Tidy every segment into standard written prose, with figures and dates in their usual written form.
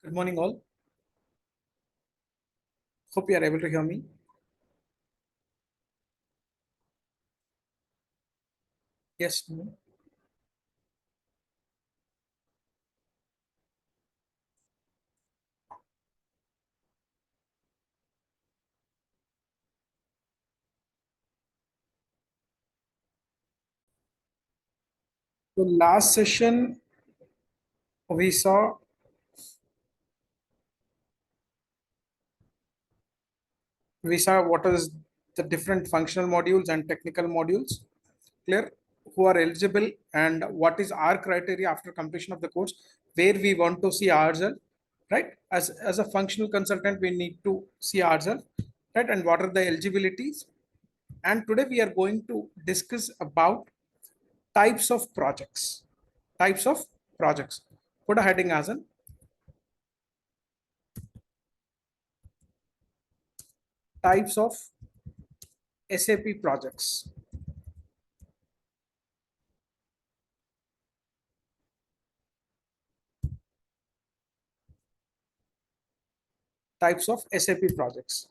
Good morning, all. Hope you are able to hear me. Yes. No? So last session we saw what is the different functional modules and technical modules. Clear? Who are eligible and what is our criteria after completion of the course, where we want to see ourselves, right? As a functional consultant, we need to see ourselves, right? And what are the eligibilities? And today we are going to discuss about types of projects. Types of projects. Put a heading as an types of SAP projects. Types of SAP projects.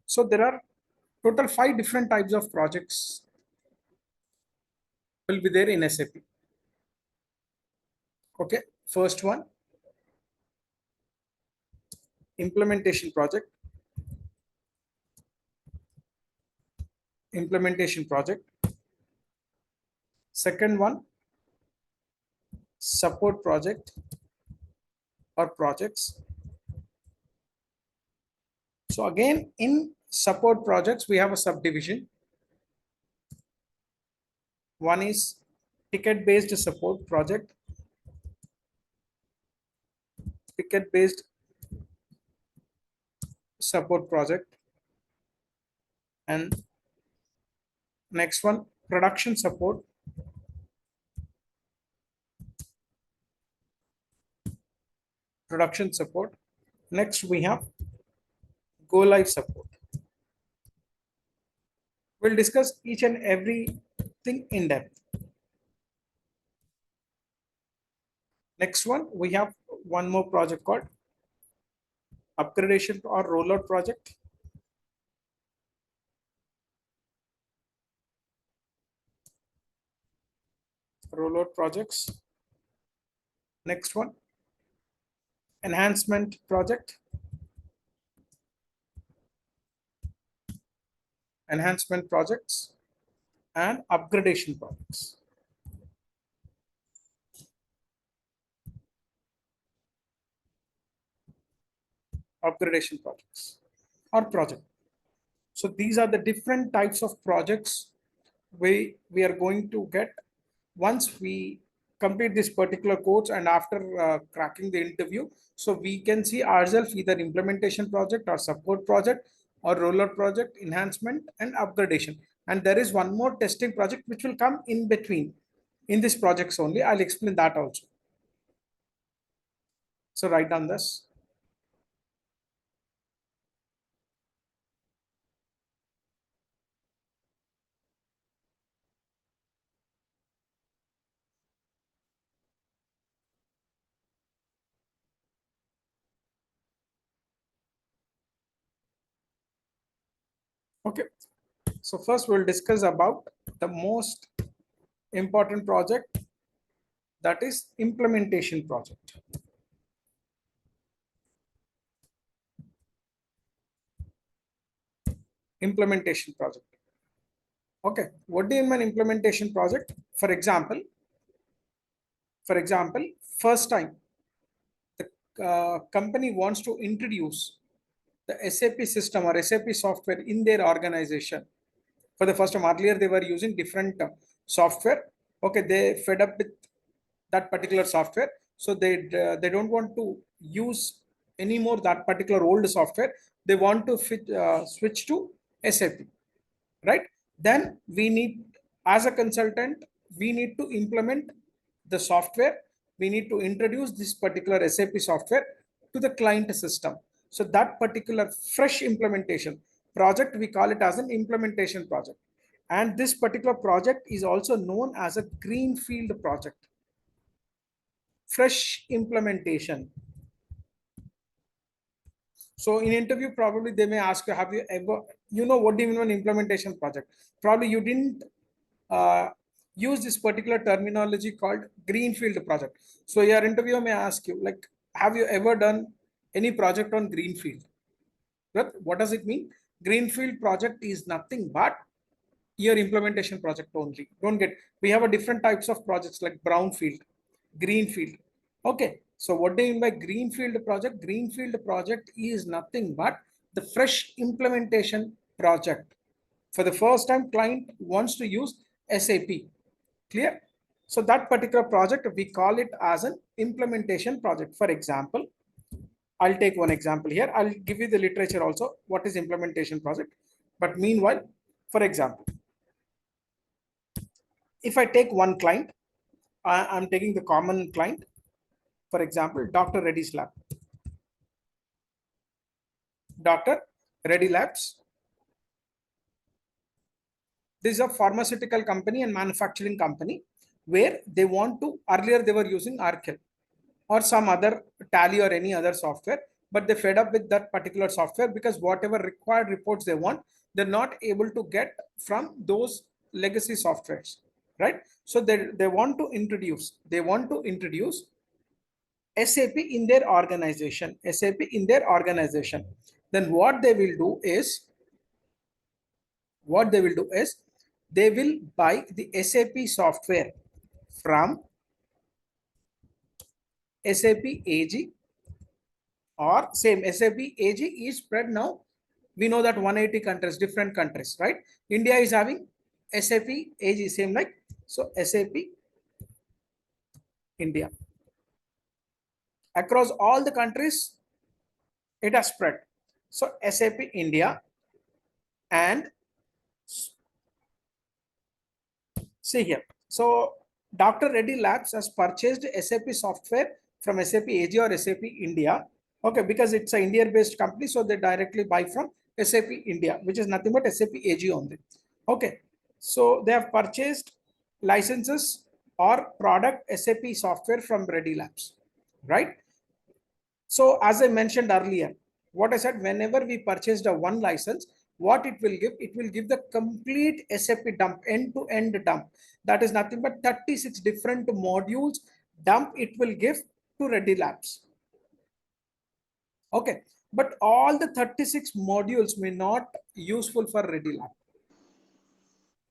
So there are total 5 different types of projects will be there in SAP. Okay, first one, implementation project. Implementation project. Second one, support project or projects. So again, in support projects, we have a subdivision. One is ticket-based support project. Ticket-based support project. And next one, production support. Production support. Next, we have go live support. We'll discuss each and everything in depth. Next one, we have one more project called upgradation or rollout project. Rollout projects. Next one, enhancement project. Enhancement projects and upgradation projects. Upgradation projects or project. So these are the different types of projects we are going to get once we complete this particular course and after cracking the interview. So we can see ourselves either implementation project or support project or rollout project, enhancement and upgradation. And there is one more testing project which will come in between in this projects only. I'll explain that also. So write down this. Okay. So first we'll discuss about the most important project, that is implementation project. Implementation project. Okay, what do you mean implementation project? For example, first time the company wants to introduce the SAP system or SAP software in their organization. For the first time, earlier they were using different software. Okay, they fed up with that particular software, so they don't want to use anymore that particular old software. They want to switch to SAP, right? Then we need, as a consultant, we need to implement the software. We need to introduce this particular SAP software to the client system. So that particular fresh implementation project, we call it as an implementation project. And this particular project is also known as a greenfield project. fresh implementation. So in interview, probably they may ask you, have you ever, what do you mean an implementation project? Probably you didn't uh, use this particular terminology called greenfield project. So your interviewer may ask you, like, have you ever done any project on greenfield? But what does it mean? Greenfield project is nothing but your implementation project only. Don't get, we have a different types of projects like brownfield, greenfield. Okay, so what do you mean by greenfield project? Greenfield project is nothing but the fresh implementation project. For the first time, client wants to use SAP. Clear? So that particular project, we call it as an implementation project. For example, I'll take one example here. I'll give you the literature also. What is implementation project? But meanwhile, for example, if I take one client, I'm taking the common client. For example, Dr. Reddy's lab. Dr. Reddy Labs. This is a pharmaceutical company and manufacturing company where they want to, earlier they were using Arkel or some other Tally or any other software, but they fed up with that particular software because whatever required reports they want, they're not able to get from those legacy softwares, right? So they want to introduce SAP in their organization, SAP in their organization. Then what they will do is they will buy the SAP software from SAP AG, or same SAP AG is spread now. We know that 180 countries, different countries, right? India is having SAP AG, same like, so SAP India. Across all the countries, it has spread. So SAP India, and see here. So Dr. Reddy Labs has purchased SAP software from SAP AG or SAP India. Okay, because it's an India-based company, so they directly buy from SAP India, which is nothing but SAP AG only. Okay, so they have purchased licenses or product SAP software from Reddy Labs, right? So as I mentioned earlier, what I said, whenever we purchased a one license, what it will give the complete SAP dump, end-to-end dump. That is nothing but 36 different modules dump it will give to Reddy Labs. Okay, but all the 36 modules may not useful for Reddy Lab.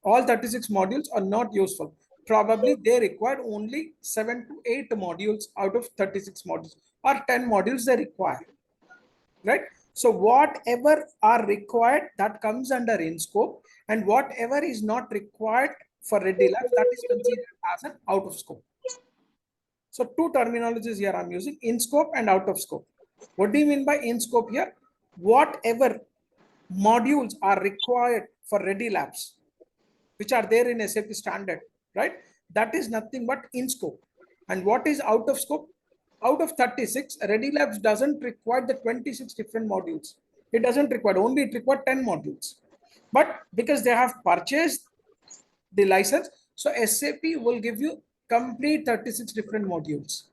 All 36 modules are not useful. Probably they require only 7 to 8 modules out of 36 modules, or 10 modules they require, right? So whatever are required, that comes under in scope, and whatever is not required for Reddy Labs, that is considered as an out of scope. So two terminologies here I'm using, in scope and out of scope. What do you mean by in scope here? Whatever modules are required for Reddy Labs, which are there in SAP standard, right? That is nothing but in scope. And what is out of scope? Out of 36, Reddy Labs doesn't require the 26 different modules. It doesn't require, only it requires 10 modules. But because they have purchased the license, so SAP will give you complete 36 different modules.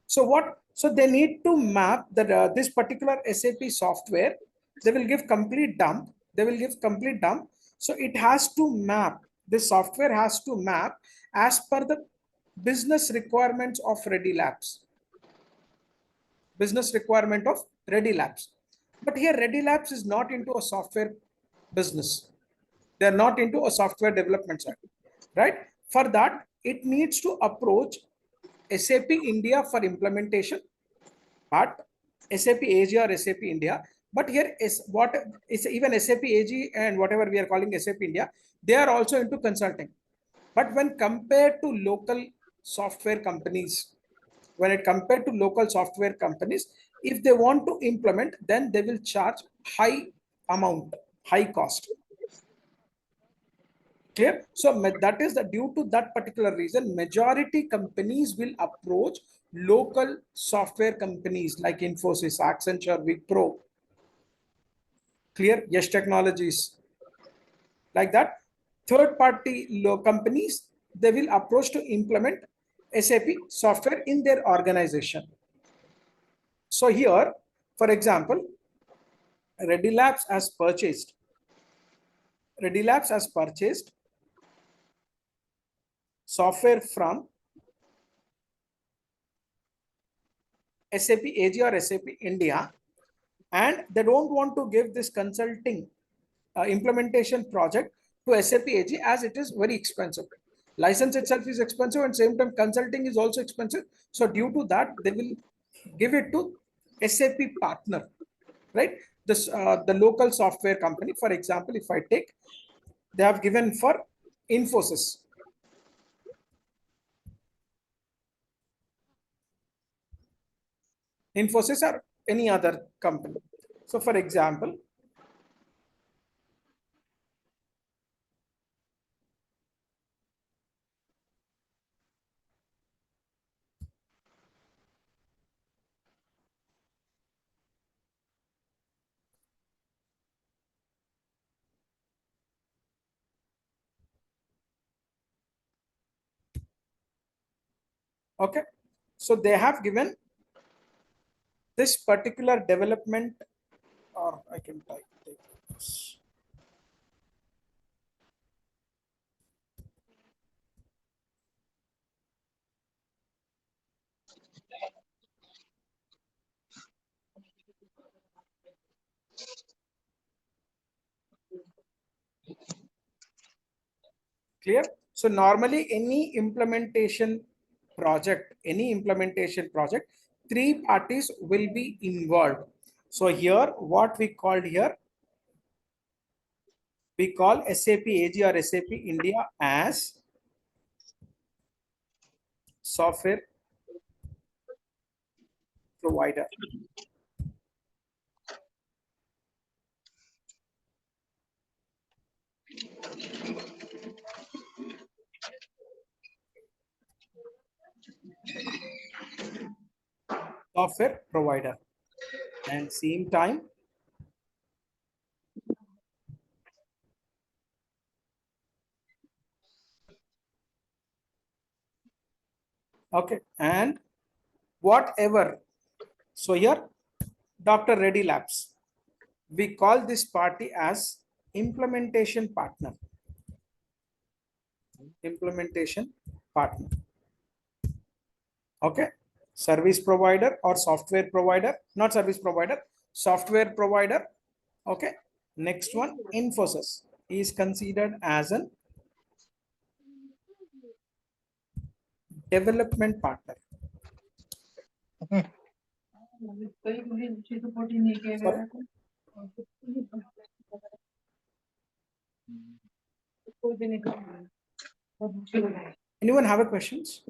So what? So they need to map that this particular SAP software. They will give complete dump. They will give complete dump. So it has to map. This software has to map as per the business requirements of Reddy Labs. Business requirement of Reddy Labs. But here Reddy Labs is not into a software business. They are not into a software development side, right? For that, it needs to approach SAP India for implementation, but SAP AG or SAP India. But here is what is even SAP AG and whatever we are calling SAP India, they are also into consulting. But when compared to local software companies, if they want to implement, then they will charge high amount, high cost. Clear? So that is due to that particular reason, majority companies will approach local software companies like Infosys, Accenture, Wipro. Clear? Yes Technologies. Like that. Third party companies, they will approach to implement SAP software in their organization. So here, for example, Ready Labs has purchased software from SAP AG or SAP India, and they don't want to give this consulting implementation project to SAP AG as it is very expensive. License itself is expensive and same time consulting is also expensive. So due to that, they will give it to SAP partner, right? This the local software company. For example, if I take, they have given for Infosys. Infosys or any other company. So for example, okay, so they have given this particular development, or I can type this. Clear? So normally any implementation project, three parties will be involved. So here, what we called here, we call SAP AG or SAP India as software provider. Software provider. And same time, okay, and whatever. So here, Dr. Reddy Labs, we call this party as implementation partner. Implementation partner. Okay, service provider or software provider, not service provider, software provider. Okay, next one, Infosys is considered as an development partner. Sorry? Anyone have a questions?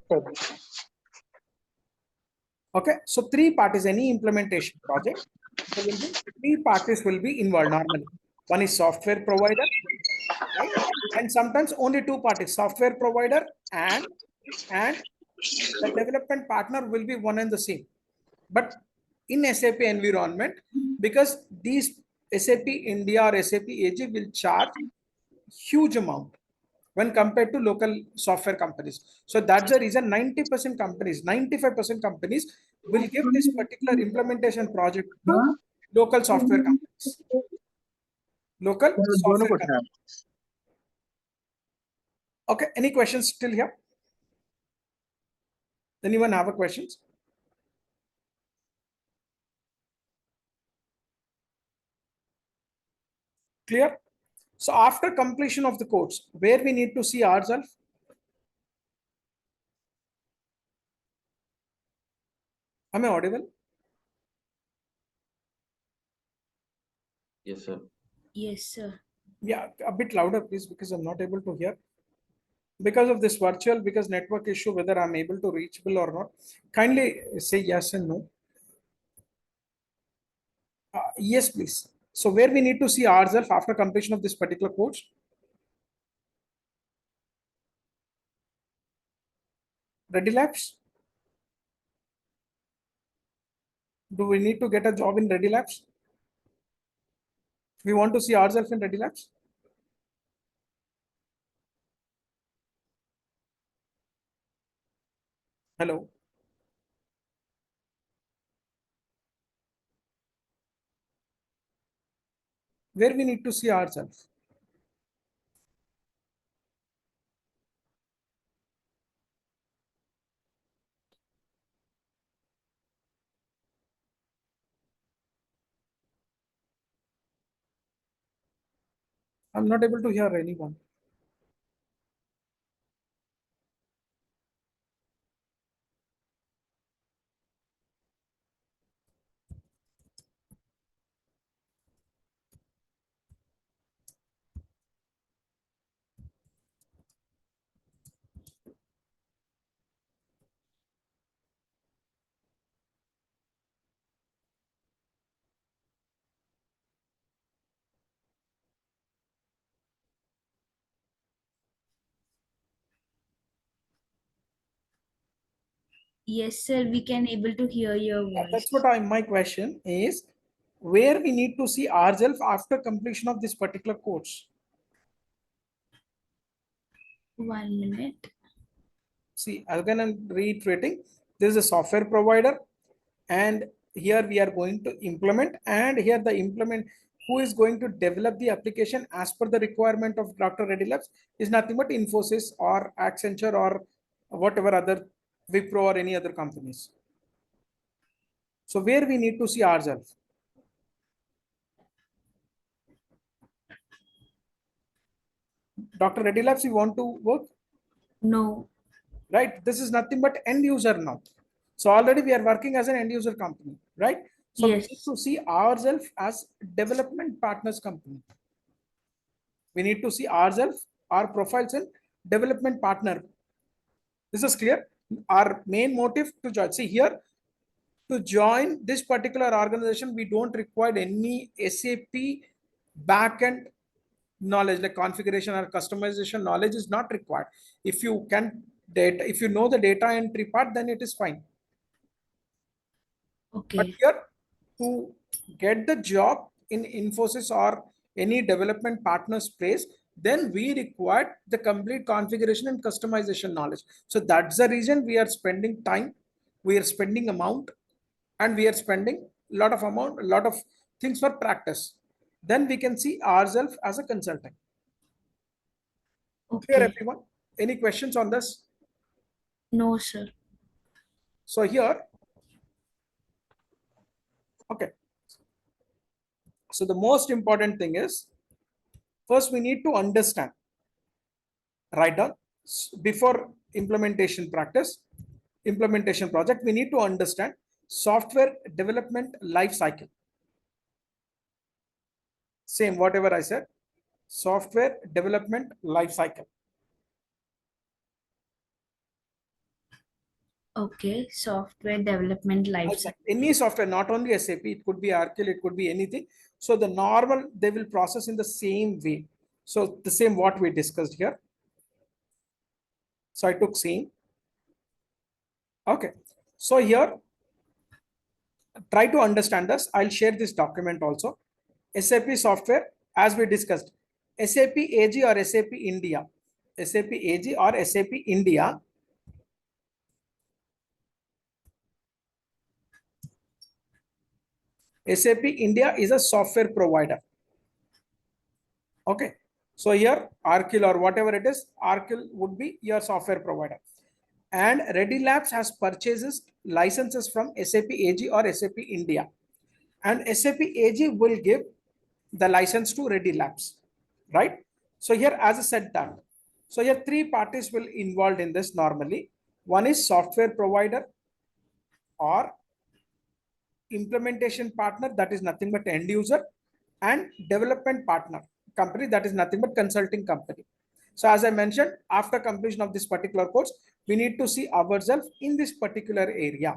Okay, so three parties, any implementation project, there will be three parties will be involved normally. One is software provider, right? And sometimes only two parties, software provider and the development partner will be one and the same. But in SAP environment, because these SAP India or SAP AG will charge huge amount when compared to local software companies. So that's the reason 90% companies, 95% companies will give this particular implementation project to local software companies. Local software companies. Okay, any questions still here? Anyone have a questions? Clear? So after completion of the course, where we need to see ourselves? Am I audible? Yes, sir. Yes, sir. Yeah, a bit louder, please, because I'm not able to hear. Because of this virtual, because network issue, whether I'm able to reachable or not. Kindly say yes and no. Yes, please. So where we need to see ourselves after completion of this particular course? Ready Labs? Do we need to get a job in Ready Labs? We want to see ourselves in Ready Labs? Hello. Where we need to see ourselves. I'm not able to hear anyone. Yes, sir, we can able to hear your That's voice. what my question is, where we need to see ourselves after completion of this particular course. 1 minute. See, again, I'm reiterating, this is a software provider, and here we are going to implement, and here the implement, who is going to develop the application as per the requirement of Dr. Reddy Labs is nothing but Infosys or Accenture or whatever other Wipro or any other companies. So where we need to see ourselves. Dr. Reddy Labs, you want to work? No. Right? This is nothing but end user now. So already we are working as an end user company, right? So we need Yes. to see ourselves as development partners company. We need to see ourselves, our profiles in development partner. This is clear. Our main motive to join. See here, to join this particular organization, we don't require any SAP backend knowledge, like configuration or customization knowledge is not required. If you can data, if you know the data entry part, then it is fine. But Okay. here, to get the job in Infosys or any development partner's place, then we require the complete configuration and customization knowledge. So that's the reason we are spending time, we are spending amount, and we are spending a lot of amount, a lot of things for practice. Then we can see ourselves as a consultant. Clear, Okay. everyone? Any questions on this? No, sir. So here, okay. So the most important thing is, first we need to understand, write down before implementation project, we need to understand software development life cycle. Same whatever I said, software development life cycle. Okay. Software development life cycle. Any software, not only SAP, it could be Oracle, it could be anything. So the normal, they will process in the same way. So the same what we discussed here. So I took same. Okay. So here, try to understand this. I'll share this document also. SAP software, as we discussed, SAP AG or SAP India. SAP AG or SAP India. SAP India is a software provider. Okay. So here, Arkil or whatever it is, Arkil would be your software provider. And Reddy Labs has purchases licenses from SAP AG or SAP India. And SAP AG will give the license to Reddy Labs, right? So here, as I said that, so here three parties will involved in this normally. One is software provider or implementation partner, that is nothing but end user, and development partner company, that is nothing but consulting company. So as I mentioned, after completion of this particular course, we need to see ourselves in this particular area.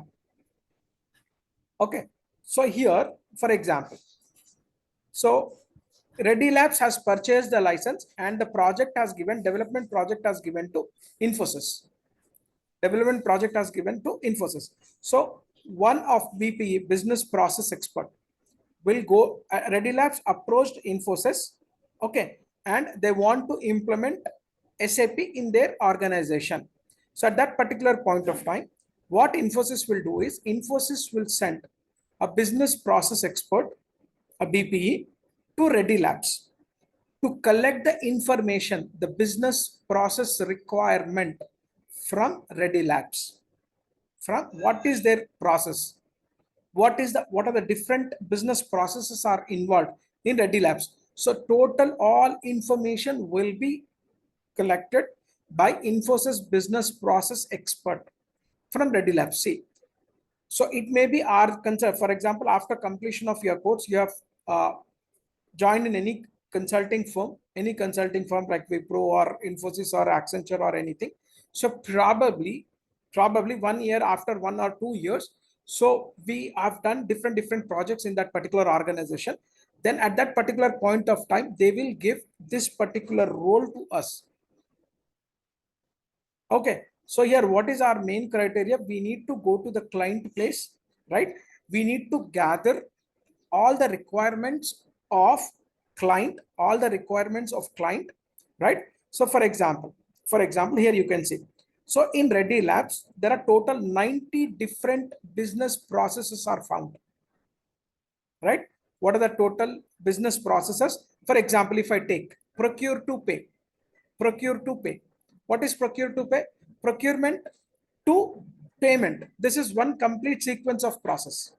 Okay. So here, for example, so Reddy Labs has purchased the license and the project has given, development project has given to Infosys. Development project has given to Infosys. So one of BPE, business process expert, will go, Reddy Labs approached Infosys, okay, and they want to implement SAP in their organization. So at that particular point of time, What Infosys will do is Infosys will send a business process expert, a BPE, to Ready Labs to collect the information, the business process requirement from Ready Labs. From what is their process? What are the different business processes are involved in Ready Labs? So total all information will be collected by Infosys business process expert from Ready Labs. See, so it may be our concern. For example, after completion of your course, you have uh, joined in any consulting firm like Wipro or Infosys or Accenture or anything. So probably 1 year, after 1 or 2 years, so we have done different projects in that particular organization. Then at that particular point of time, they will give this particular role to us. Okay, so here what is our main criteria? We need to go to the client place, right? We need to gather all the requirements of all the requirements of client, right? So for example, here you can see. So in Ready Labs, there are total 90 different business processes are found, right? What are the total business processes? For example, if I take procure to pay. What is procure to pay? Procurement to payment. This is one complete sequence of process.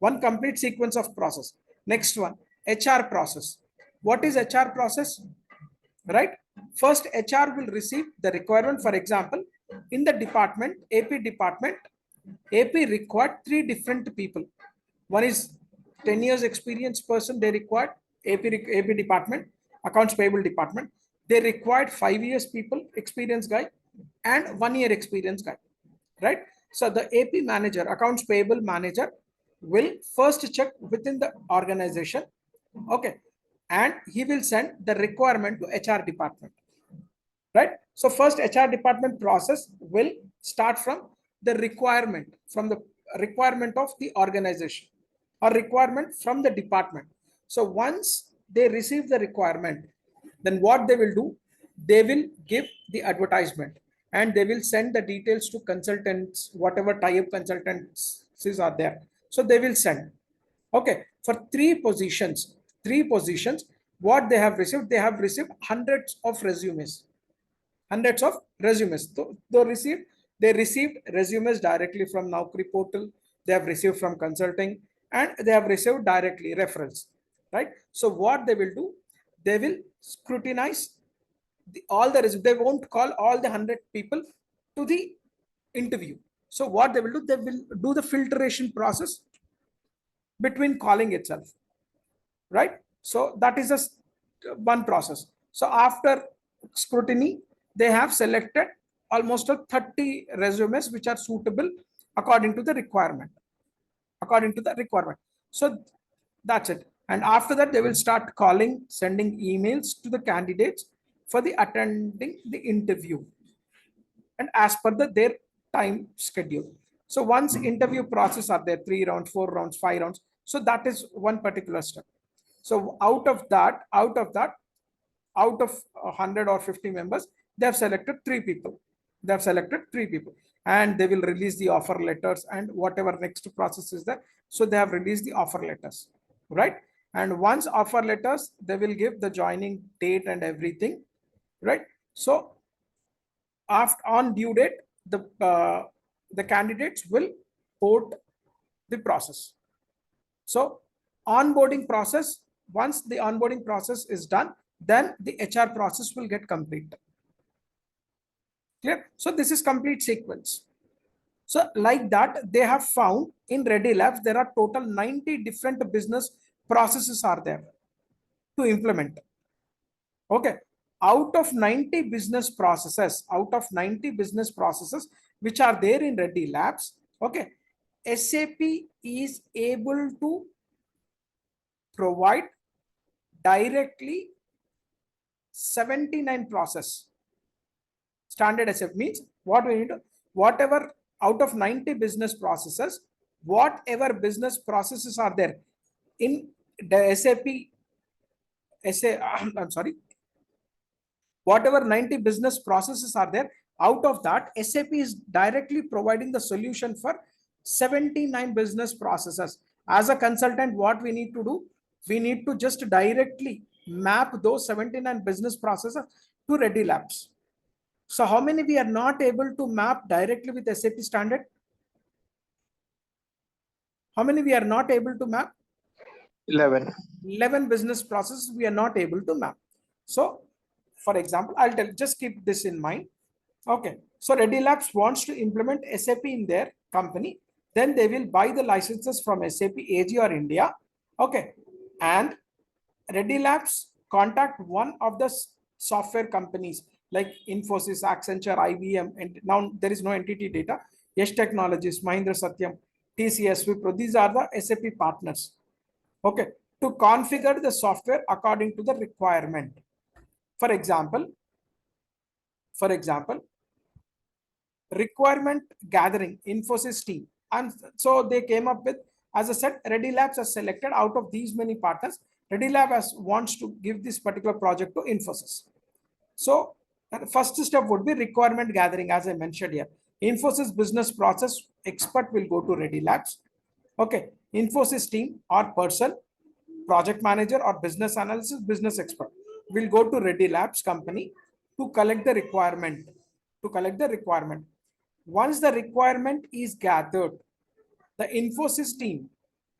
One complete sequence of process. Next one, HR process. What is HR process? Right? First, HR will receive the requirement. For example, in the department, AP department, AP required 3 different people. One is 10 years experience person, they required AP department, accounts payable department. They required 5 years people, experience guy, and 1 year experience guy, right? So the AP manager, accounts payable manager, will first check within the organization, okay, and he will send the requirement to HR department, right? So first HR department process will start from the requirement of the organization or requirement from the department. So once they receive the requirement, then what they will do, they will give the advertisement and they will send the details to consultants, whatever tie-up consultants are there. So they will send, okay, for three positions, what they have received hundreds of resumes. So they received resumes directly from Naukri portal. They have received from consulting, and they have received directly referrals, right? So what they will do, they will scrutinize all the resumes. They won't call all the 100 people to the interview. So what they will do, they will do the filtration process between calling itself, right? So that is one process. So after scrutiny, they have selected almost 30 resumes which are suitable according to the requirement. So that's it. And after that, they will start calling, sending emails to the candidates for the attending the interview and as per their time schedule. So once interview process are there, 3 rounds, 4 rounds, 5 rounds. So that is one particular step. So out of 100 or 50 members, they have selected 3 people. And they will release the offer letters and whatever next process is there. So they have released the offer letters, right? And once offer letters, they will give the joining date and everything, right? So after on due date, the candidates will port the process. So onboarding process, once the onboarding process is done, then the HR process will get complete. Clear? So this is complete sequence. So like that, they have found in Ready Labs, there are total 90 different business processes are there to implement. Okay. Out of 90 business processes, which are there in Ready Labs, okay, SAP is able to provide directly 79 process. Standard SAP means what we need to, whatever out of 90 business processes, whatever business processes are there in the I'm sorry, whatever 90 business processes are there, Out of that, SAP is directly providing the solution for 79 business processes. As a consultant, what we need to do? We need to just directly map those 79 business processes to Ready Labs. So how many we are not able to map directly with SAP standard? How many we are not able to map? 11. 11 business processes we are not able to map. So for example, I'll just keep this in mind. Okay, so Ready Labs wants to implement SAP in their company. Then they will buy the licenses from SAP AG or India. Okay, and Ready Labs contact one of the software companies like Infosys, Accenture, IBM, and now there is no entity data. Yes Technologies, Mahindra Satyam, TCS, Wipro. These are the SAP partners. Okay, to configure the software according to the requirement. For example, requirement gathering, Infosys team. And so they came up with, as I said, Ready Labs has selected out of these many partners. Ready Lab wants to give this particular project to Infosys. So first step would be requirement gathering, as I mentioned here. Infosys business process expert will go to Ready Labs. Okay, Infosys team or person, project manager or business analysis, business expert will go to Ready Labs company to collect the requirement. Once the requirement is gathered, the Infosys team,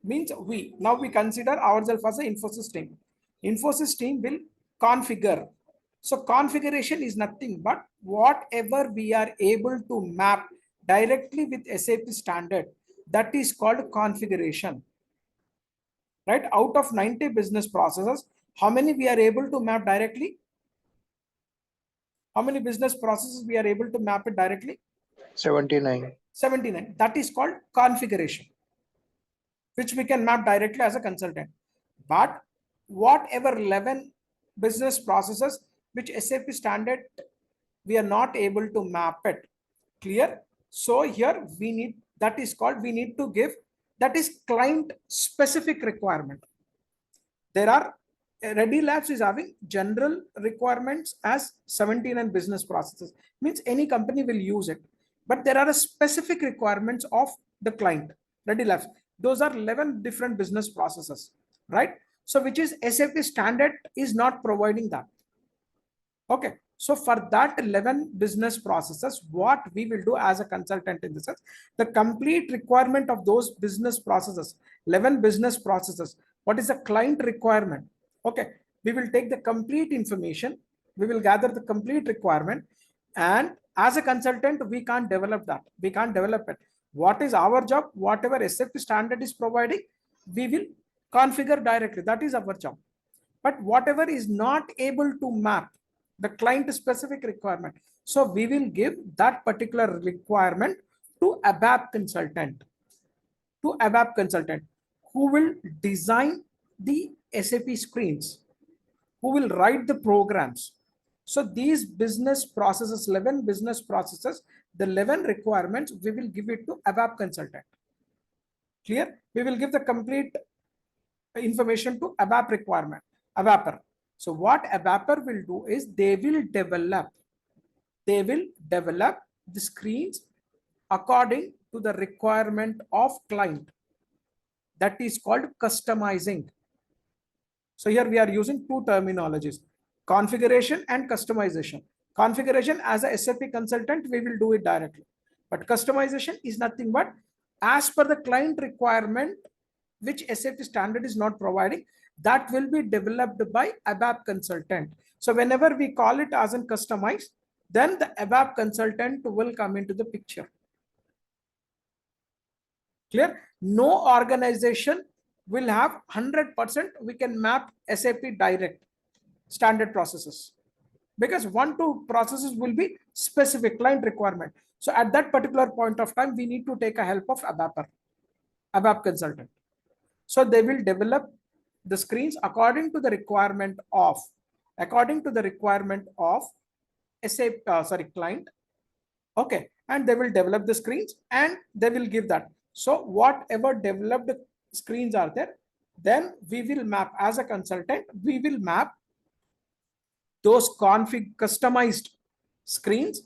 means we consider ourselves as an Infosys team. Infosys team will configure. So configuration is nothing but whatever we are able to map directly with SAP standard, that is called configuration. Right? Out of 90 business processes, how many we are able to map directly? How many business processes we are able to map it directly? 79. 79. That is called configuration, which we can map directly as a consultant. But whatever 11 business processes which SAP standard, we are not able to map it. Clear? So here we need, that is called, we need to give, that is client specific requirement. There are, Ready Labs is having general requirements as 79 business processes, means any company will use it. But there are specific requirements of the client, Ready Labs. Those are 11 different business processes, right? So which is SAP standard is not providing that. Okay, so for that 11 business processes, what we will do as a consultant in this sense, the complete requirement of those business processes, 11 business processes, what is the client requirement? Okay, we will take the complete information, we will gather the complete requirement, and as a consultant, we can't develop that. We can't develop it. What is our job? Whatever SAP standard is providing, we will configure directly. That is our job. But whatever is not able to map the client specific requirement, so we will give that particular requirement to ABAP consultant, who will design the SAP screens, who will write the programs. So these business processes, 11 business processes, the 11 requirements, we will give it to ABAP consultant. Clear? We will give the complete information to ABAP requirement, ABAPer. So what ABAPer will do is they will develop the screens according to the requirement of client. That is called customizing. So here we are using two terminologies, configuration and customization. Configuration, as a SAP consultant, we will do it directly. But customization is nothing but as per the client requirement, which SAP standard is not providing, that will be developed by ABAP consultant. So whenever we call it as in customized, then the ABAP consultant will come into the picture. Clear? No organization will have 100% we can map SAP direct standard processes, because 1-2 processes will be specific client requirement. So at that particular point of time, we need to take a help of ABAP consultant. So they will develop the screens according to the requirement of SAP client. Okay, and they will develop the screens and they will give that. So whatever developed screens are there, then we will map, as a consultant, we will map those customized screens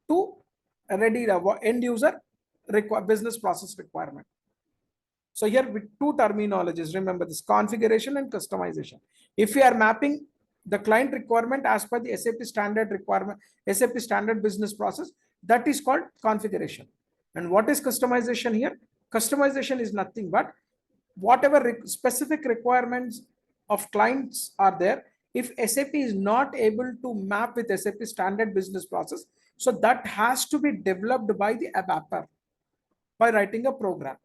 to ready the end user business process requirement. So here with two terminologies, remember this: configuration and customization. If we are mapping the client requirement as per the SAP standard requirement, SAP standard business process, that is called configuration. And what is customization here? Customization is nothing but whatever specific requirements of clients are there. If SAP is not able to map with SAP standard business process, so that has to be developed by the ABAPer by writing a program,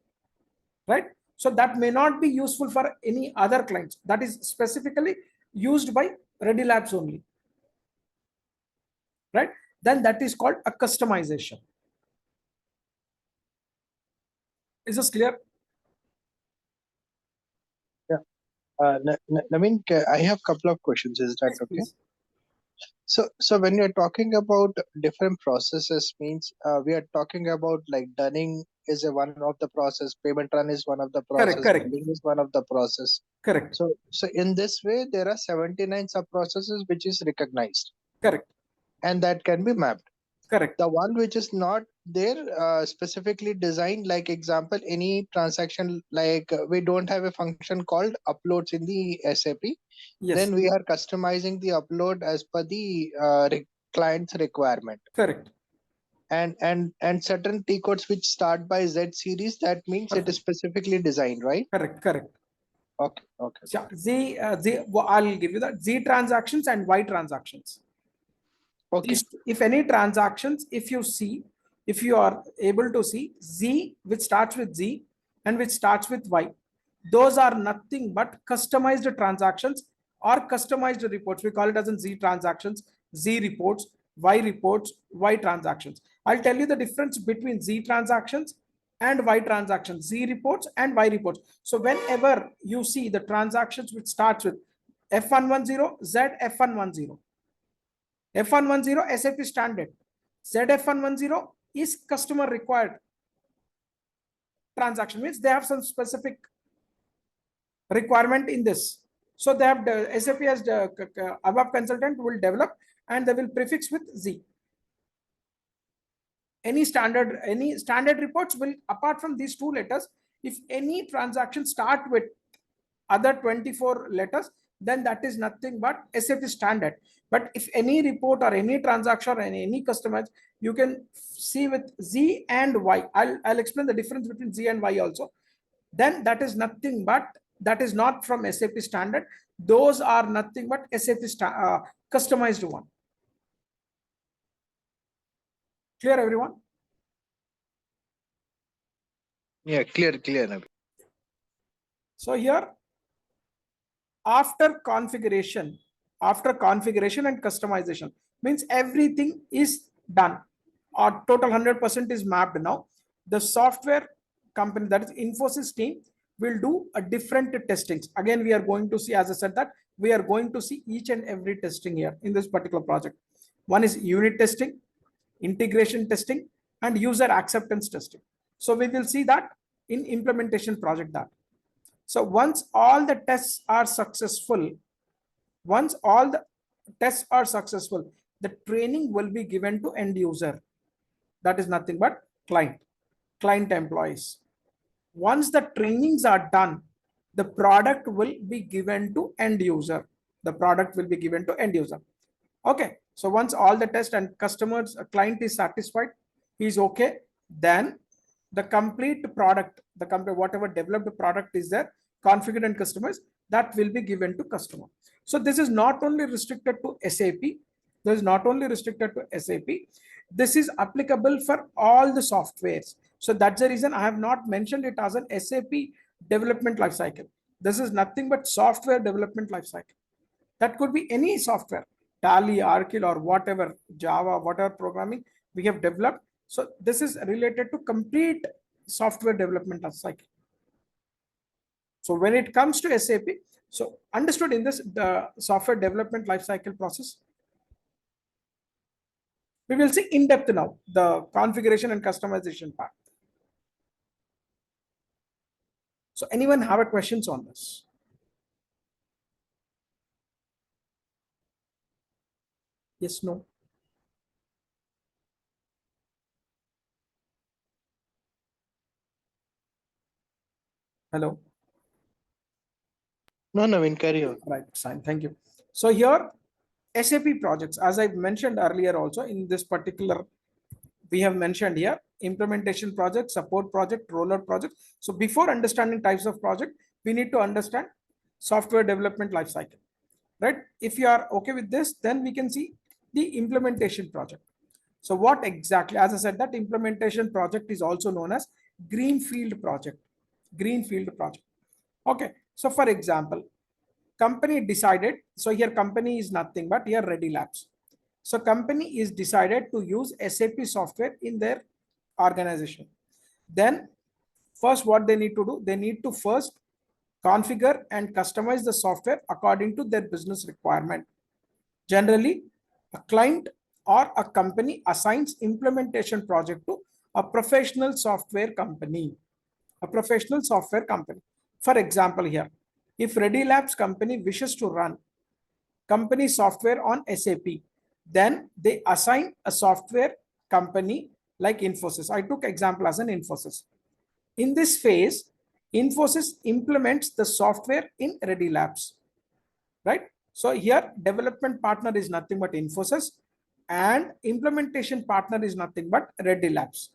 right? So that may not be useful for any other clients. That is specifically used by Ready Labs only, right? Then that is called a customization. Is this clear? Yeah. Naveen, I have a couple of questions. Is that Yes, okay? please. So when you're talking about different processes, means we are talking about like dunning is one of the process, payment run is one of the Correct, process, correct, billing is one of the process. correct, So in this way, there are 79 sub processes which is recognized correct, and that can be mapped. correct. The one which is not there specifically designed, like example, any transaction, like we don't have a function called uploads in the SAP. Yes, Then we are customizing the upload as per the client's requirement. correct. And certain T codes which start by Z series, that means it is specifically designed, right? Correct, correct. Okay, okay. Yeah, I'll give you that. Z transactions and Y transactions. Okay. If any transactions, if you are able to see Z, which starts with Z and which starts with Y, those are nothing but customized transactions or customized reports. We call it as in Z transactions, Z reports, Y transactions. I'll tell you the difference between Z transactions and Y transactions, Z reports and Y reports. So whenever you see the transactions which starts with F110, Z F110, F110 SAP standard, ZF110 is customer required transaction, means they have some specific requirement in this. So they have the SAP as the above consultant will develop and they will prefix with Z. Any standard reports will, apart from these two letters, if any transaction start with other 24 letters, then that is nothing but SAP standard. But if any report or any transaction or any customer, you can see with Z and Y. I'll explain the difference between Z and Y also. Then that is nothing but, that is not from SAP standard. Those are nothing but SAP customized one. Clear, everyone? Yeah, clear. Naveen. So here, after configuration and customization, means everything is done, or total 100% is mapped. Now the software company, that is Infosys team, will do a different testings. Again, we are going to see, as I said, that we are going to see each and every testing here in this particular project. One is unit testing, integration testing, and user acceptance testing. So we will see that in implementation project. That so once all the tests are successful, the training will be given to end user. That is nothing but client employees. Once the trainings are done, the product will be given to end user. Okay. So once all the test and client is satisfied, he's okay, then the complete product, the company, whatever developed product is there, configured and customized, that will be given to customer. So this is not only restricted to SAP. This is applicable for all the softwares. So that's the reason I have not mentioned it as an SAP development lifecycle. This is nothing but software development lifecycle. That could be any software, Tally, Arkil, or whatever, Java, whatever programming we have developed. So this is related to complete software development cycle. So when it comes to SAP, so understood in this, the software development lifecycle process. We will see in depth now the configuration and customization part. So anyone have a questions on this? Yes, no? Hello. No, Naveen, carry on. Right, fine. Thank you. So here, SAP projects, as I mentioned earlier also in this particular, we have mentioned here, implementation project, support project, rollout project. So before understanding types of project, we need to understand software development lifecycle, right? If you are okay with this, then we can see the implementation project. So what exactly, as I said, that implementation project is also known as greenfield project. Greenfield project. Okay. So for example, company decided, so here company is nothing but here Ready Labs. So company is decided to use SAP software in their organization. Then first what they need to do, they need to first configure and customize the software according to their business requirement. Generally, a client or a company assigns implementation project to a professional software company. A professional software company. For example, here, if Ready Labs company wishes to run company software on SAP, then they assign a software company like Infosys. I took example as an Infosys. In this phase, Infosys implements the software in Ready Labs, right? So here development partner is nothing but Infosys and implementation partner is nothing but Ready Labs.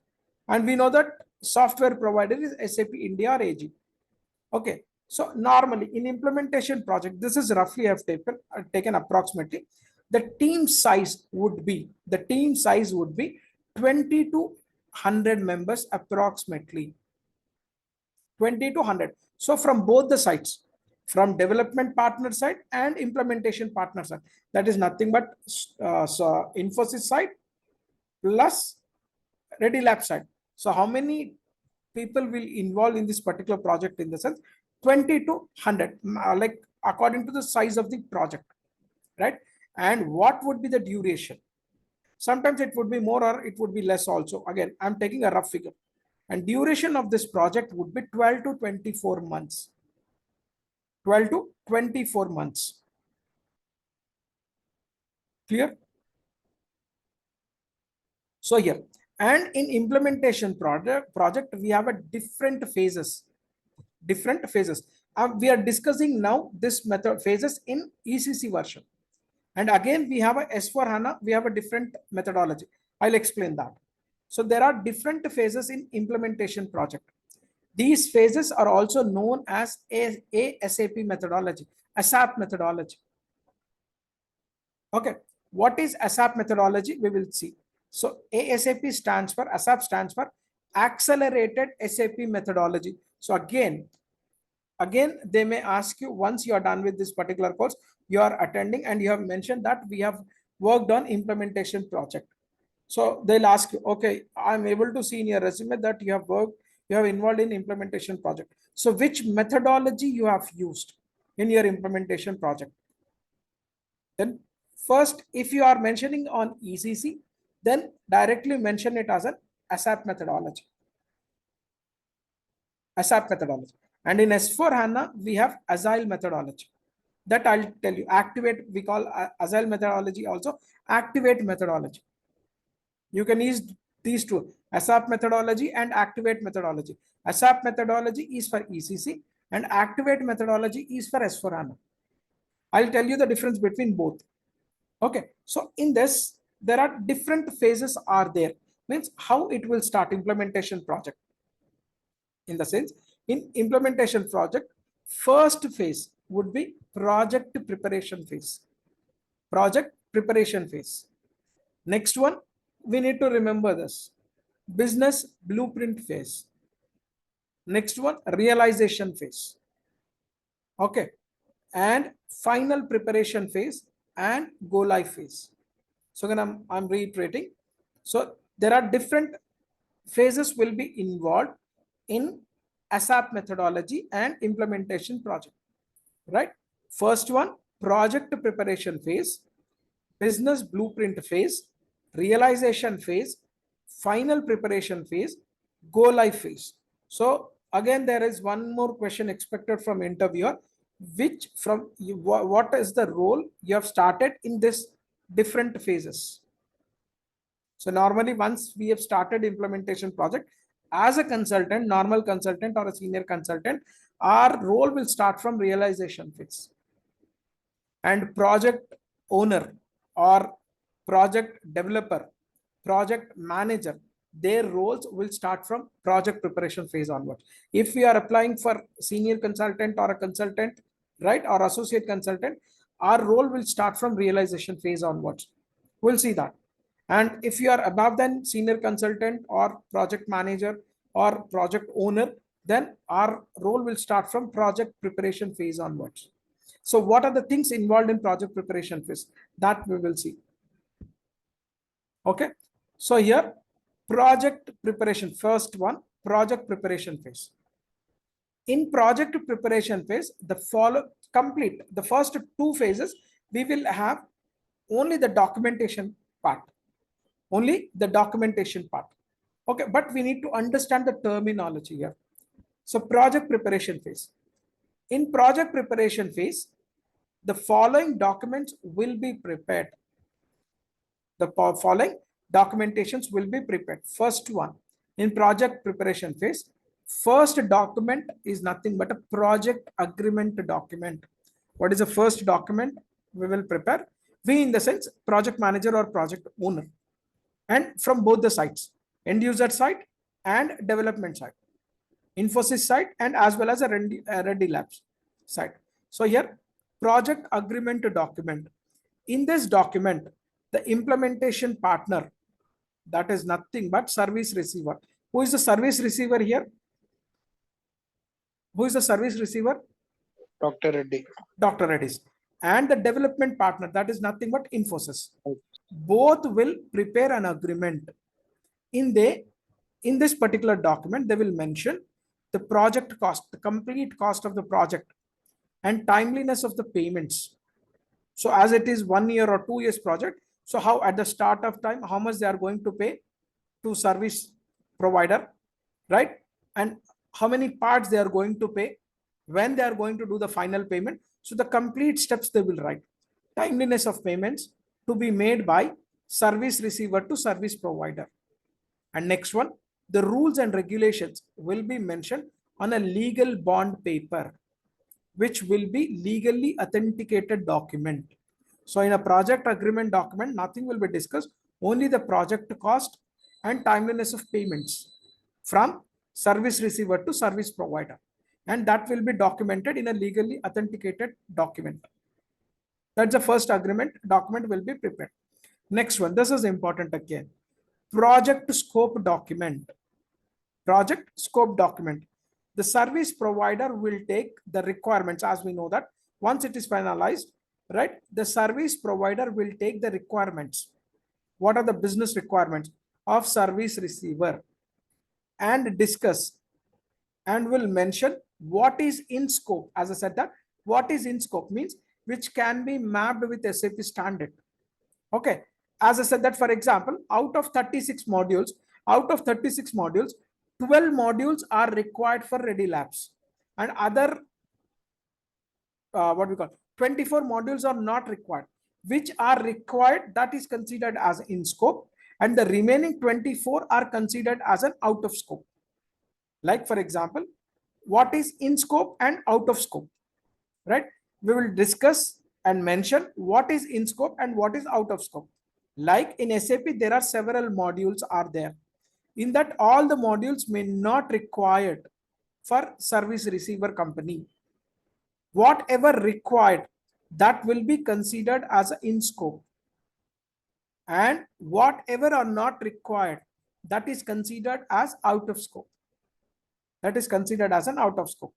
And we know that software provider is SAP India or AG. Okay. So normally in implementation project, this is roughly I've taken approximately. The team size would be 20 to 100 members approximately. 20 to 100. So from both the sides, from development partner side and implementation partner side, that is nothing but so Infosys side plus Ready Lab side. So how many people will involve in this particular project in the sense 20 to 100, like according to the size of the project, right? And what would be the duration? Sometimes it would be more or it would be less also. Again, I'm taking a rough figure. And duration of this project would be 12 to 24 months. 12 to 24 months. Clear? So here, and in implementation project, we have a different phases. Different phases. We are discussing now this method phases in ECC version. And again, we have a S4 HANA, we have a different methodology. I'll explain that. So there are different phases in implementation project. These phases are also known as a SAP methodology, ASAP methodology. Okay, what is ASAP methodology? We will see. So ASAP stands for, ASAP stands for Accelerated SAP Methodology. So again, they may ask you once you are done with this particular course, you are attending and you have mentioned that we have worked on implementation project. So they'll ask you, okay, I'm able to see in your resume that you have worked, you have involved in implementation project. So which methodology you have used in your implementation project? Then first, if you are mentioning on ECC, then directly mention it as an ASAP methodology. ASAP methodology. And in S4 HANA, we have Agile methodology. That I'll tell you. Activate, we call Agile methodology also Activate methodology. You can use these two, ASAP methodology and Activate methodology. ASAP methodology is for ECC and Activate methodology is for S4 HANA. I'll tell you the difference between both. Okay, so in this, there are different phases are there. Means how it will start implementation project. In the sense, in implementation project, first phase would be project preparation phase. Project preparation phase. Next one, we need to remember this. Business blueprint phase. Next one, realization phase. Okay. And final preparation phase and go live phase. So again, I'm reiterating. So there are different phases will be involved in ASAP methodology and implementation project, right? First one, project preparation phase, business blueprint phase, realization phase, final preparation phase, go live phase. So again, there is one more question expected from interviewer, which from you, what is the role you have started in this different phases? So normally once we have started implementation project as a consultant, normal consultant or a senior consultant, our role will start from realization phase. And project owner or project developer, project manager, their roles will start from project preparation phase onwards. If we are applying for senior consultant or a consultant, right, or associate consultant, our role will start from realization phase onwards. We'll see that. And if you are above than senior consultant or project manager or project owner, then our role will start from project preparation phase onwards. So what are the things involved in project preparation phase? That we will see. Okay. So here, project preparation, first one, project preparation phase. In project preparation phase, the first two phases, we will have only the documentation part. Only the documentation part. Okay, but we need to understand the terminology here. So project preparation phase. In project preparation phase, the following documents will be prepared. The following documentations will be prepared. First one, in project preparation phase, first document is nothing but a project agreement document. What is the first document we will prepare? We, in the sense, project manager or project owner, and from both the sides, end user side and development side, Infosys side, and as well as a Ready Labs side. So here, project agreement document. In this document, the implementation partner, that is nothing but service receiver. Who is the service receiver here? Who is the service receiver? Dr. Reddy. Dr. Reddy's. And the development partner, that is nothing but Infosys. Both will prepare an agreement. In this particular document, they will mention the project cost, the complete cost of the project, and timeliness of the payments. So as it is 1 year or 2 years project, so how at the start of time, how much they are going to pay to service provider, right? And how many parts they are going to pay, when they are going to do the final payment. So the complete steps they will write. Timeliness of payments to be made by service receiver to service provider. And next one, the rules and regulations will be mentioned on a legal bond paper, which will be legally authenticated document. So in a project agreement document, nothing will be discussed, only the project cost and timeliness of payments from service receiver to service provider. And that will be documented in a legally authenticated document. That's the first agreement document will be prepared. Next one, this is important again. Project scope document. Project scope document. The service provider will take the requirements, as we know that once it is finalized, right? The service provider will take the requirements. What are the business requirements of service receiver and discuss and will mention what is in scope. As I said that what is in scope means which can be mapped with SAP standard. Okay. As I said that, for example, out of 36 modules, 12 modules are required for Ready Labs, and other what we call 24 modules are not required. Which are required, that is considered as in scope, and the remaining 24 are considered as an out of scope. Like, for example, what is in scope and out of scope, right? We will discuss and mention what is in scope and what is out of scope. Like in SAP, there are several modules are there. In that, all the modules may not required for service receiver company. Whatever required, that will be considered as in scope. And whatever are not required, that is considered as out of scope. That is considered as an out of scope.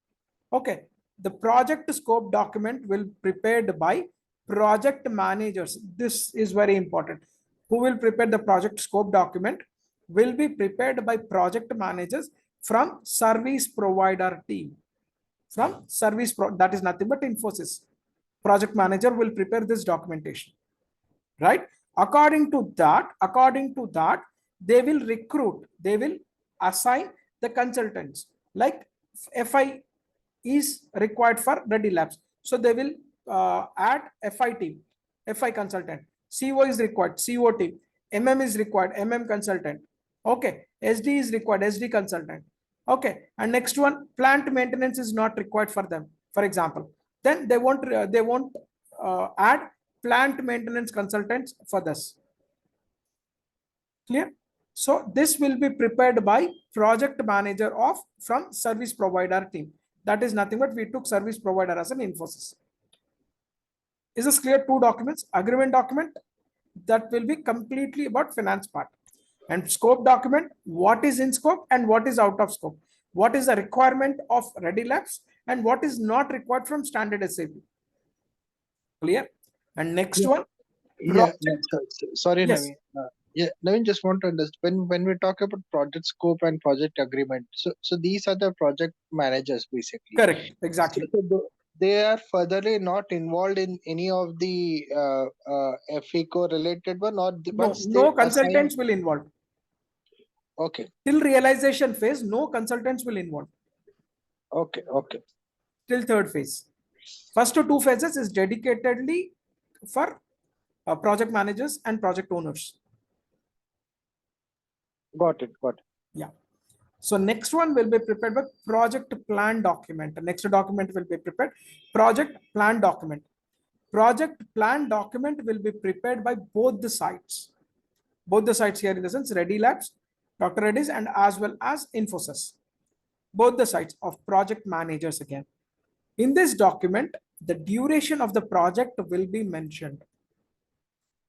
Okay. The project scope document will be prepared by project managers. This is very important. Who will prepare the project scope document? Will be prepared by project managers from service provider team. From that is nothing but Infosys. Project manager will prepare this documentation, right? According to that, they will recruit, they will assign the consultants. Like FI is required for Ready Labs, so they will add FI team, FI consultant. CO is required, CO team. MM is required, MM consultant. Okay, SD is required, SD consultant. Okay, and next one, plant maintenance is not required for them, for example. Then they won't add plant maintenance consultants for this. Clear? So this will be prepared by project manager of from service provider team. That is nothing but we took service provider as an Infosys. Is this clear? Two documents, agreement document that will be completely about finance part, and scope document, what is in scope and what is out of scope, what is the requirement of Ready Labs and what is not required from standard SAP. Clear? And next one, Sorry, yes. Naveen. Naveen, just want to understand when we talk about project scope and project agreement. So these are the project managers basically. Correct. Exactly. So they are furtherly not involved in any of the FICO related one, or no consultants will involve. Okay. Till realization phase, no consultants will involve. Okay. Till third phase. First two phases is dedicatedly for project managers and project owners. Got it. Yeah. So next one will be prepared by project plan document. The next document will be prepared project plan document. Project plan document will be prepared by both the sites. Both the sites here in the sense Ready Labs, Dr. Reddy's, and as well as Infosys. Both the sites of project managers again. In this document, the duration of the project will be mentioned.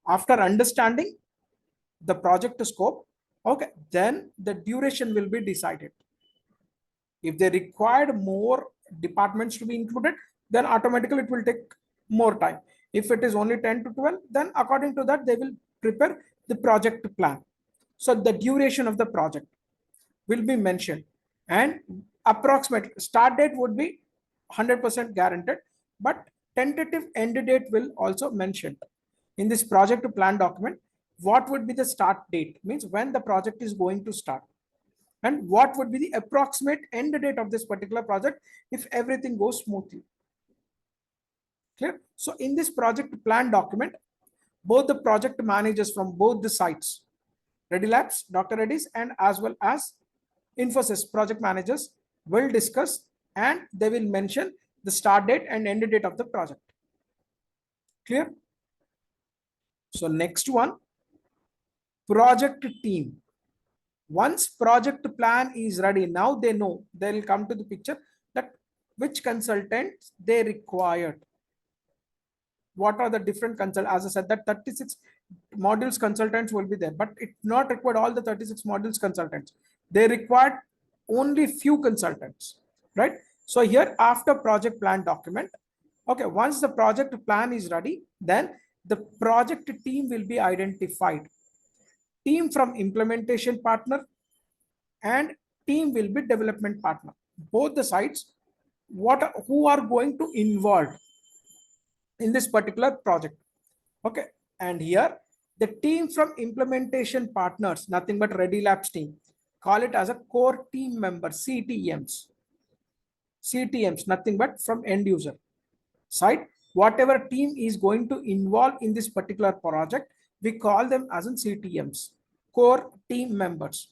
After understanding the project scope, okay, then the duration will be decided. If they required more departments to be included, then automatically it will take more time. If it is only 10 to 12, then according to that, they will prepare the project plan. So the duration of the project will be mentioned, and approximate start date would be 100% guaranteed, but tentative end date will also mentioned in this project plan document. What would be the start date, means when the project is going to start, and what would be the approximate end date of this particular project if everything goes smoothly. Clear? So in this project plan document, both the project managers from both the sites, Ready Labs, Dr. Reddy's, and as well as Infosys project managers will discuss, and they will mention the start date and end date of the project. Clear? So next one, project team. Once project plan is ready, now they know, they will come to the picture that which consultants they required. What are the different consultants? As I said, that 36 modules consultants will be there, but it not required all the 36 modules consultants. They required only few consultants, right? So here after project plan document, okay, once the project plan is ready, then the project team will be identified. Team from implementation partner and team will be development partner. Both the sides, who are going to involve in this particular project. Okay, and here the team from implementation partners, nothing but Ready Labs team, call it as a core team member, CTMs. CTMs, nothing but from end user side. Whatever team is going to involve in this particular project, we call them as in CTMs, core team members.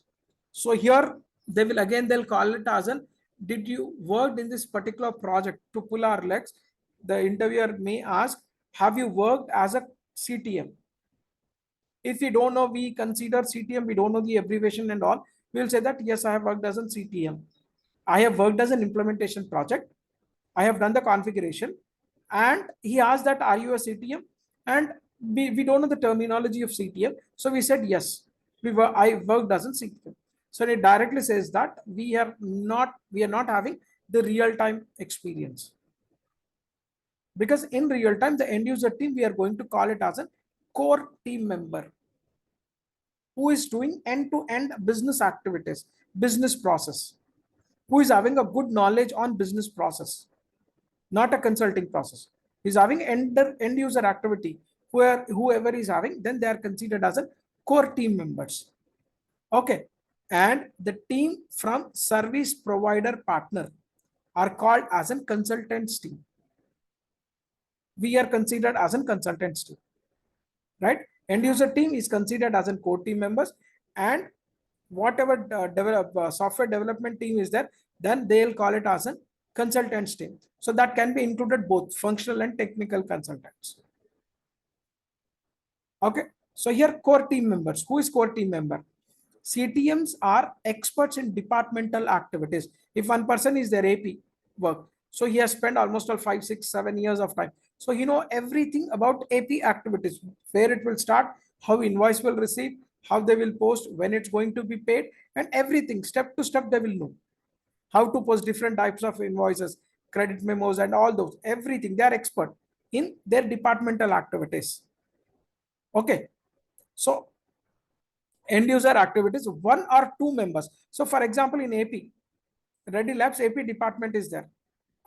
So here they will again, they'll call it as an, did you work in this particular project? To pull our legs, the interviewer may ask, have you worked as a CTM? If we don't know, we consider CTM, we don't know the abbreviation and all, we will say that yes, I have worked as a CTM. I have worked as an implementation project. I have done the configuration. And he asked that, are you a CTM? And we don't know the terminology of CTM. So we said, yes, I worked as a CTM. So it directly says that we are not having the real-time experience. Because in real time, the end user team, we are going to call it as a core team member who is doing end-to-end business activities, business process, who is having a good knowledge on business process, not a consulting process. He's having end user activity, where whoever is having, then they are considered as a core team members. Okay. And the team from service provider partner are called as a consultants team. We are considered as a consultants team, right? End user team is considered as a core team members, and whatever software development team is there, then they'll call it as a consultants team. So that can be included both functional and technical consultants. Okay, so here core team members. Who is core team member? CTMs are experts in departmental activities. If one person is their AP work, so he has spent almost all 5, 6, 7 years of time. So he know everything about AP activities, where it will start, how invoice will receive, how they will post, when it's going to be paid, and everything step to step they will know. How to post different types of invoices, credit memos, and all those, everything. They are expert in their departmental activities. Okay, so end user activities, one or two members. So for example, in AP, Ready Labs AP department is there,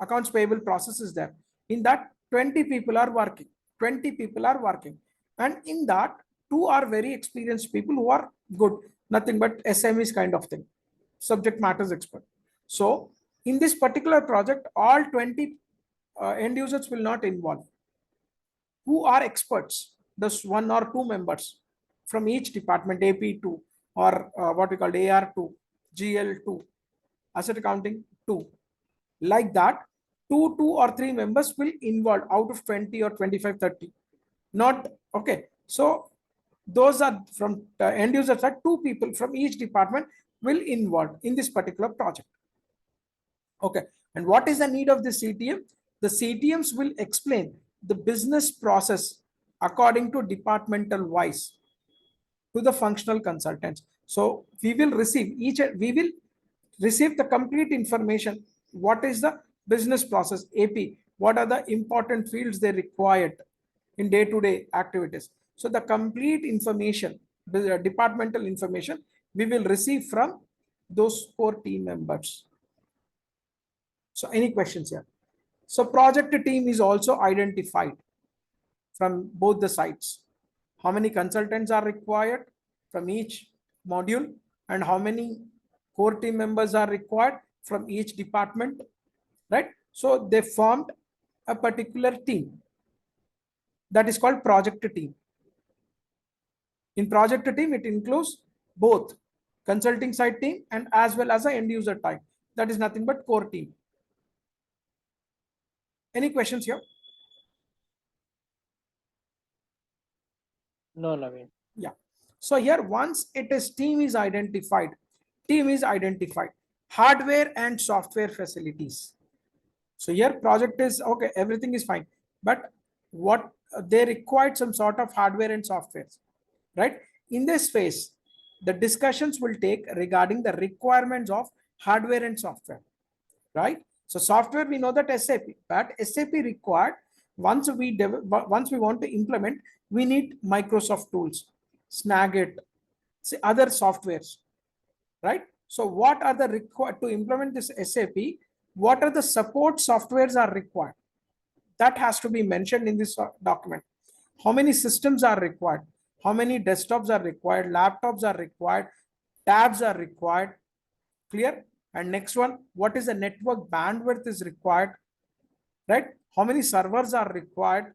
accounts payable process is there. In that, 20 people are working. 20 people are working. And in that, two are very experienced people who are good, nothing but SMEs kind of thing, subject matters expert. So in this particular project, all 20 end users will not involve. Who are experts? Thus one or two members from each department, AP2 or what we call AR2, GL2, asset accounting 2. Like that, two or three members will involve out of 20 or 25, 30. Not okay. So those are from end users are two people from each department will involve in this particular project. Okay. And what is the need of the CTM? The CTMs will explain the business process according to departmental wise to the functional consultants. So we will receive the complete information. What is the business process AP? What are the important fields they required in day-to-day activities? So the complete information, the departmental information, we will receive from those core team members. So any questions here? So project team is also identified from both the sides. How many consultants are required from each module and how many core team members are required from each department, right? So they formed a particular team that is called project team. In project team, it includes both consulting side team and as well as a end user type. That is nothing but core team. Any questions here? No, Naveen. Yeah. So here, once it is team is identified, hardware and software facilities. So here project is okay, everything is fine, but what they required some sort of hardware and software, right? In this phase, the discussions will take regarding the requirements of hardware and software, right? So software, we know that SAP, but SAP required once we want to implement, we need Microsoft tools, Snagit, other softwares, right? So what are the required to implement this SAP? What are the support softwares are required? That has to be mentioned in this document. How many systems are required? How many desktops are required? Laptops are required? Tabs are required? Clear? And next one, what is the network bandwidth is required? Right? How many servers are required?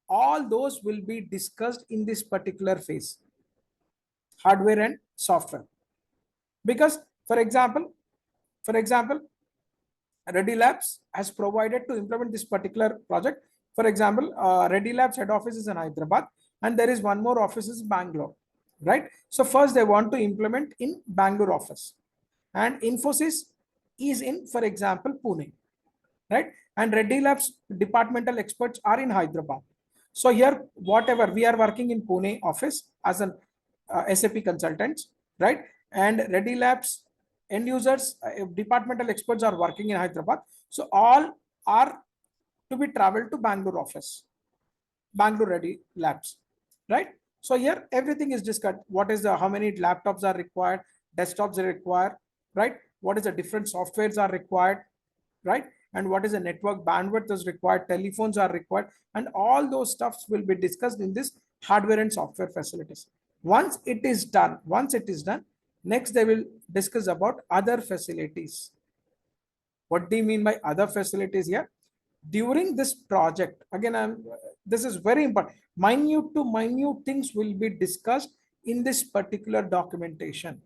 All those will be discussed in this particular phase, hardware and software. Because for example, Ready Labs has provided to implement this particular project. For example, Ready Labs head office is in Hyderabad and there is one more office in Bangalore, right? So first they want to implement in Bangalore office and Infosys is in, for example, Pune, right? And Ready Labs departmental experts are in Hyderabad. So here, whatever we are working in Pune office as an SAP consultants, right? And Ready Labs end users, departmental experts are working in Hyderabad. So all are to be traveled to Bangalore office, Bangalore Ready Labs, right? So here everything is discussed. What is the, how many laptops are required, desktops are required, right? What is the different softwares are required, right? And what is the network bandwidth is required, telephones are required, and all those stuffs will be discussed in this hardware and software facilities. Once it is done, next they will discuss about other facilities. What do you mean by other facilities here? During this project, again, this is very important. Minute to minute things will be discussed in this particular documentation.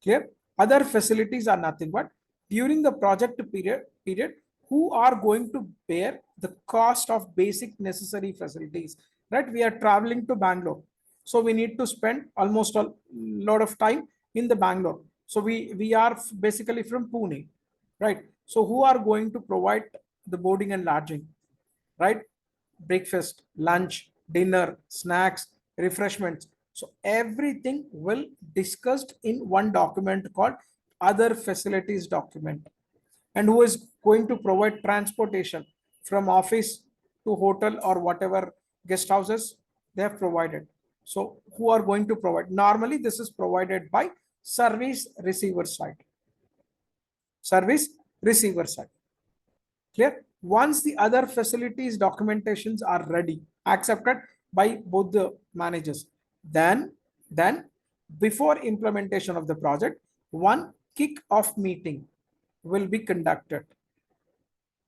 Clear? Other facilities are nothing but during the project period, who are going to bear the cost of basic necessary facilities, right? We are traveling to Bangalore, so we need to spend almost a lot of time in the Bangalore. So we are basically from Pune, right? So who are going to provide the boarding and lodging, right? Breakfast, lunch, dinner, snacks, refreshments. So everything will discussed in one document called other facilities document. And who is going to provide transportation from office to hotel or whatever guest houses they have provided. So who are going to provide? Normally this is provided by service receiver side. Service receiver side. Clear? Once the other facilities documentations are ready, accepted by both the managers, then before implementation of the project, one kick-off meeting will be conducted.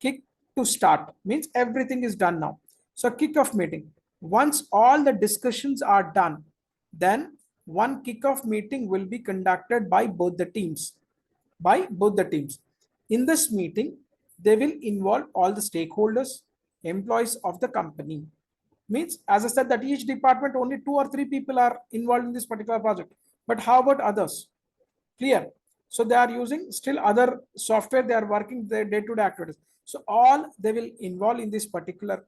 Kick to start means everything is done now. So kick-off meeting. Once all the discussions are done, then one kick-off meeting will be conducted by both the teams. In this meeting, they will involve all the stakeholders, employees of the company. Means, as I said, that each department only 2 or 3 people are involved in this particular project. But how about others? Clear? So they are using still other software, they are working their day-to-day activities. So all they will involve in this particular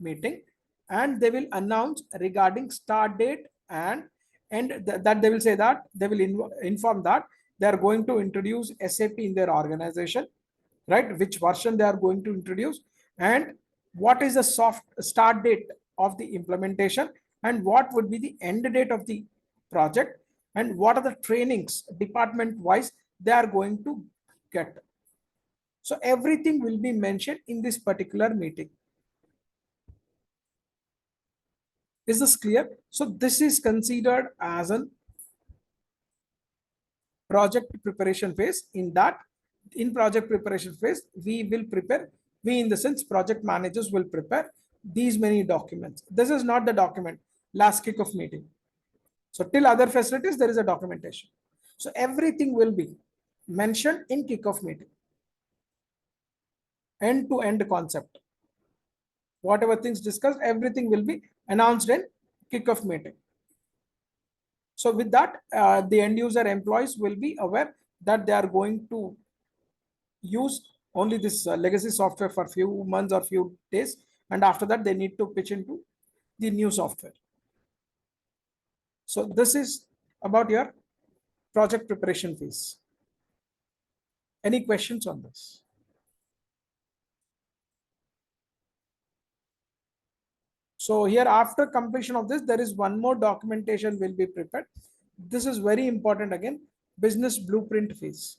meeting, and they will announce regarding start date and that they will say that they will inform that they are going to introduce SAP in their organization, right? Which version they are going to introduce, and what is the soft start date of the implementation, and what would be the end date of the project, and what are the trainings department wise they are going to get. So everything will be mentioned in this particular meeting. Is this clear? So this is considered as an project preparation phase. In project preparation phase, we in the sense project managers will prepare these many documents. This is not the document last kickoff meeting. So till other facilities, there is a documentation. So everything will be mentioned in kickoff meeting. End-to-end concept. Whatever things discussed, everything will be announced in kickoff meeting. So with that, the end user employees will be aware that they are going to use only this legacy software for few months or few days, and after that they need to pitch into the new software. So this is about your project preparation phase. Any questions on this? So here, after completion of this, there is one more documentation will be prepared. This is very important again, business blueprint phase.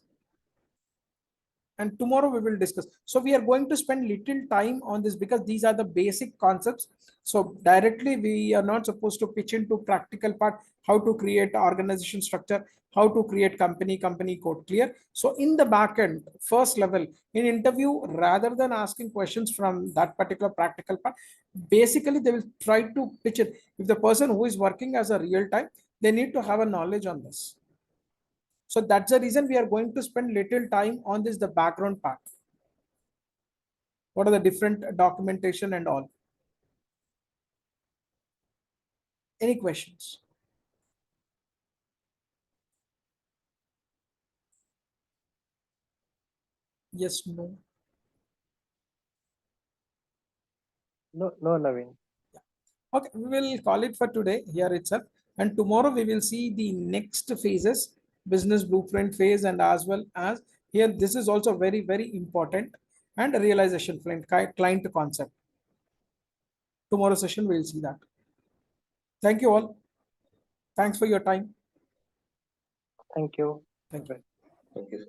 And tomorrow we will discuss. So we are going to spend little time on this because these are the basic concepts. So directly we are not supposed to pitch into practical part, how to create organization structure, how to create company code. Clear? So in the back end, first level, in interview, rather than asking questions from that particular practical part, basically they will try to pitch it. If the person who is working as a real time, they need to have a knowledge on this. So that's the reason we are going to spend little time on this, the background part. What are the different documentation and all? Any questions? Yes, no. No, no, Naveen. Okay, we will call it for today here itself. And tomorrow we will see the next phases, business blueprint phase, and as well as here, this is also very, very important, and realization client concept. Tomorrow session, we will see that. Thank you all. Thanks for your time. Thank you. Thank you. Thank you.